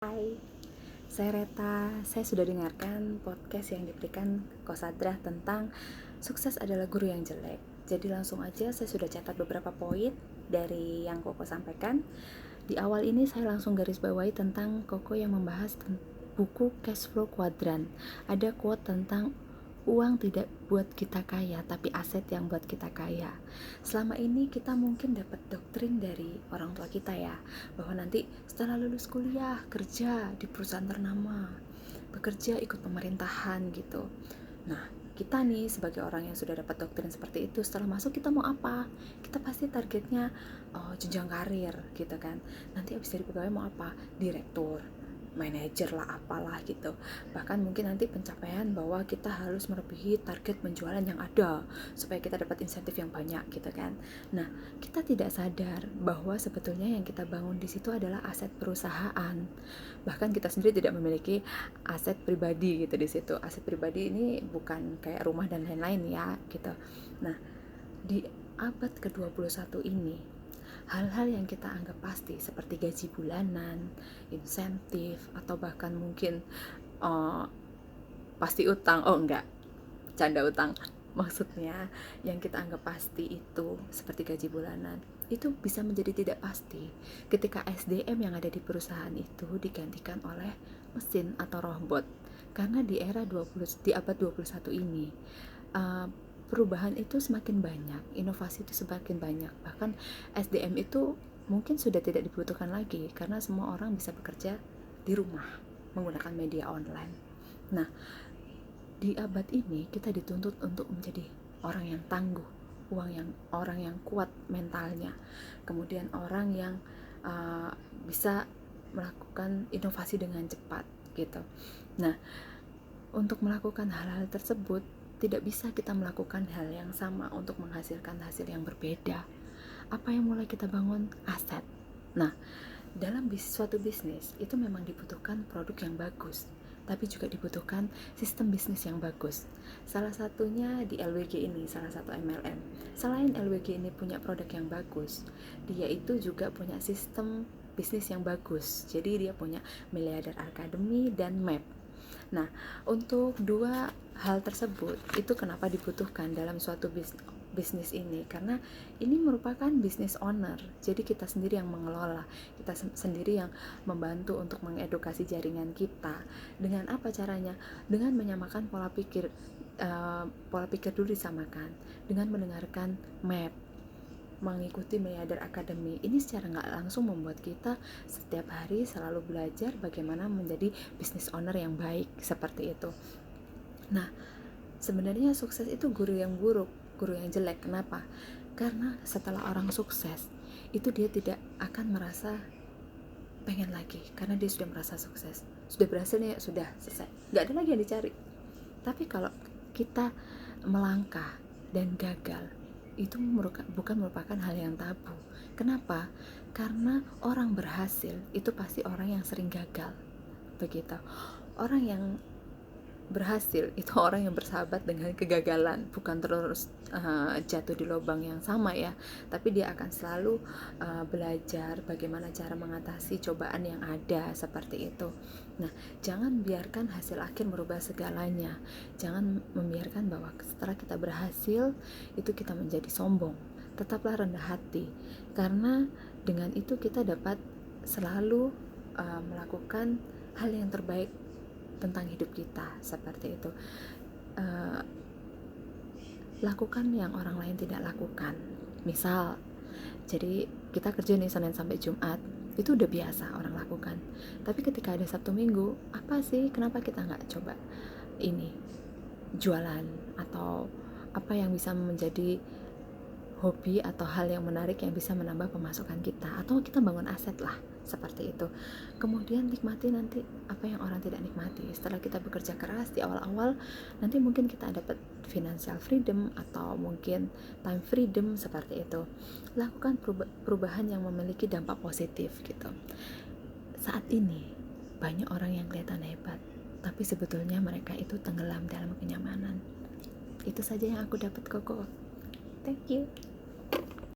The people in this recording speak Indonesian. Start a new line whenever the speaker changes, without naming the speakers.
Hai, saya Reta. Saya sudah dengarkan podcast yang diberikan Kosadra tentang sukses adalah guru yang jelek. Jadi langsung aja saya sudah catat beberapa poin dari yang Koko sampaikan. Di awal ini saya langsung garis bawahi tentang Koko yang membahas buku Cash Flow Quadrant. Ada quote tentang uang tidak buat kita kaya, tapi aset yang buat kita kaya. Selama ini kita mungkin dapat doktrin dari orang tua kita ya, bahwa nanti setelah lulus kuliah, kerja di perusahaan ternama, bekerja ikut pemerintahan gitu. Nah, kita nih sebagai orang yang sudah dapat doktrin seperti itu, setelah masuk kita mau apa? Kita pasti targetnya jenjang karir gitu kan. Nanti abis dari pegawai mau apa? Direktur, manajer lah, apalah gitu. Bahkan mungkin nanti pencapaian bahwa kita harus melebihi target penjualan yang ada supaya kita dapat insentif yang banyak gitu kan. Nah, kita tidak sadar bahwa sebetulnya yang kita bangun di situ adalah aset perusahaan. Bahkan kita sendiri tidak memiliki aset pribadi gitu di situ. Aset pribadi ini bukan kayak rumah dan lain-lain ya gitu. Nah, di abad ke-21 ini, hal-hal yang kita anggap pasti seperti gaji bulanan, insentif, atau bahkan mungkin pasti utang, canda utang. Maksudnya yang kita anggap pasti itu seperti gaji bulanan, itu bisa menjadi tidak pasti ketika SDM yang ada di perusahaan itu digantikan oleh mesin atau robot. Karena di abad 21 ini, perubahan itu semakin banyak, inovasi itu semakin banyak. Bahkan SDM itu mungkin sudah tidak dibutuhkan lagi karena semua orang bisa bekerja di rumah menggunakan media online. Nah, di abad ini kita dituntut untuk menjadi orang yang tangguh, orang yang kuat mentalnya, kemudian orang yang bisa melakukan inovasi dengan cepat gitu. Nah, untuk melakukan hal-hal tersebut tidak bisa kita melakukan hal yang sama untuk menghasilkan hasil yang berbeda. Apa yang mulai kita bangun? Aset. Nah, dalam suatu bisnis itu memang dibutuhkan produk yang bagus, tapi juga dibutuhkan sistem bisnis yang bagus. Salah satunya di LWG ini, salah satu MLM. Selain LWG ini punya produk yang bagus, dia itu juga punya sistem bisnis yang bagus. Jadi dia punya Miliarder Academy dan MAP. Nah, untuk dua hal tersebut itu kenapa dibutuhkan dalam suatu bisnis ini, karena ini merupakan business owner. Jadi kita sendiri yang mengelola, kita sendiri yang membantu untuk mengedukasi jaringan kita. Dengan apa caranya? Dengan menyamakan pola pikir dulu disamakan, dengan mendengarkan MAP, mengikuti Miliarder Academy. Ini secara nggak langsung membuat kita setiap hari selalu belajar bagaimana menjadi business owner yang baik, seperti itu. Nah, sebenarnya sukses itu guru yang buruk, guru yang jelek. Kenapa? Karena setelah orang sukses itu dia tidak akan merasa pengen lagi, karena dia sudah merasa sukses, sudah berhasil nih, sudah selesai, nggak ada lagi yang dicari. Tapi kalau kita melangkah dan gagal, itu bukan merupakan hal yang tabu. Kenapa? Karena orang berhasil itu pasti orang yang sering gagal. Begitu. Orang yang berhasil itu orang yang bersahabat dengan kegagalan, bukan terus jatuh di lubang yang sama ya, tapi dia akan selalu belajar bagaimana cara mengatasi cobaan yang ada, seperti itu. Nah, jangan biarkan hasil akhir merubah segalanya. Jangan membiarkan bahwa setelah kita berhasil itu kita menjadi sombong. Tetaplah rendah hati, karena dengan itu kita dapat selalu melakukan hal yang terbaik tentang hidup kita, seperti itu. Lakukan yang orang lain tidak lakukan. Misal, jadi kita kerja nih Senin sampai Jumat, itu udah biasa orang lakukan. Tapi ketika ada Sabtu Minggu, apa sih, kenapa kita nggak coba ini, jualan, atau apa yang bisa menjadi hobi atau hal yang menarik yang bisa menambah pemasukan kita, atau kita bangun aset lah, seperti itu. Kemudian nikmati nanti apa yang orang tidak nikmati. Setelah kita bekerja keras di awal-awal, nanti mungkin kita dapat financial freedom atau mungkin time freedom, seperti itu. Lakukan perubahan yang memiliki dampak positif gitu. Saat ini banyak orang yang kelihatan hebat, tapi sebetulnya mereka itu tenggelam dalam kenyamanan. Itu saja yang aku dapat, Koko. Thank you.